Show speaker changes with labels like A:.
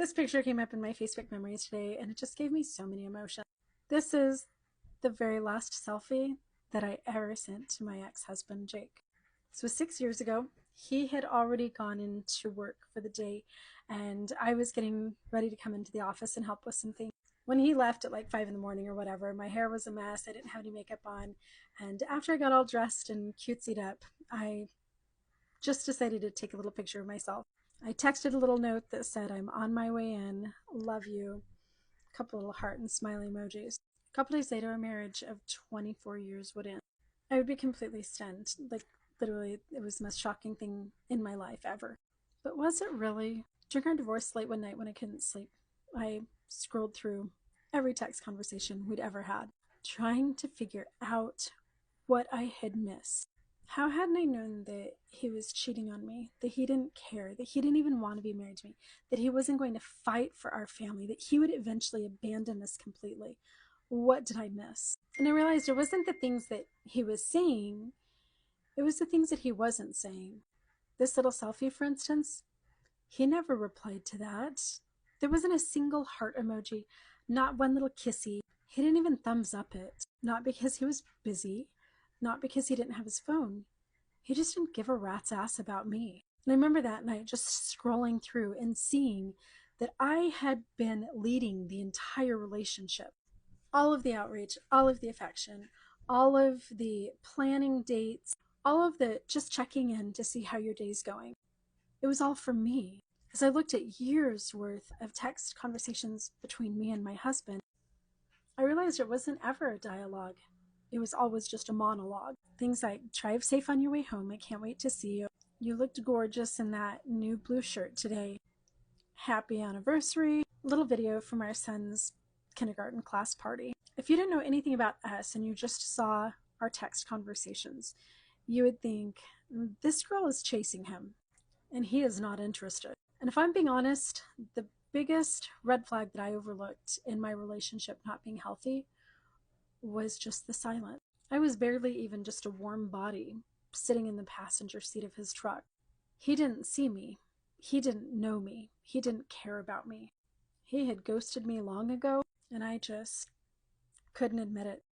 A: This picture came up in my Facebook memories today, and it just gave me so many emotions. This is the very last selfie that I ever sent to my ex-husband, Jake. This was 6 years ago. He had already gone into work for the day, and I was getting ready to come into the office and help with some things. When he left at like 5 in the morning or whatever, my hair was a mess. I didn't have any makeup on. And after I got all dressed and cutesied up, I just decided to take a little picture of myself. I texted a little note that said, "I'm on my way in, love you," a couple little heart and smiley emojis. A couple days later, a marriage of 24 years would end. I would be completely stunned. Like, literally, it was the most shocking thing in my life ever. But was it really? During our divorce late one night when I couldn't sleep, I scrolled through every text conversation we'd ever had, trying to figure out what I had missed. How hadn't I known that he was cheating on me, that he didn't care, that he didn't even want to be married to me, that he wasn't going to fight for our family, that he would eventually abandon us completely? What did I miss? And I realized it wasn't the things that he was saying, it was the things that he wasn't saying. This little selfie, for instance, he never replied to that. There wasn't a single heart emoji, not one little kissy. He didn't even thumbs up it. Not because he was busy, not because he didn't have his phone. He just didn't give a rat's ass about me. And I remember that night just scrolling through and seeing that I had been leading the entire relationship. All of the outreach, all of the affection, all of the planning dates, all of the just checking in to see how your day's going. It was all for me. As I looked at years worth of text conversations between me and my husband, I realized it wasn't ever a dialogue. It was always just a monologue. Things like, "Drive safe on your way home. I can't wait to see you. You looked gorgeous in that new blue shirt today. Happy anniversary." A little video from our son's kindergarten class party. If you didn't know anything about us and you just saw our text conversations, you would think, this girl is chasing him and he is not interested. And if I'm being honest, the biggest red flag that I overlooked in my relationship not being healthy was just the silence. I was barely even just a warm body sitting in the passenger seat of his truck. He didn't see me. He didn't know me. He didn't care about me. He had ghosted me long ago, and I just couldn't admit it.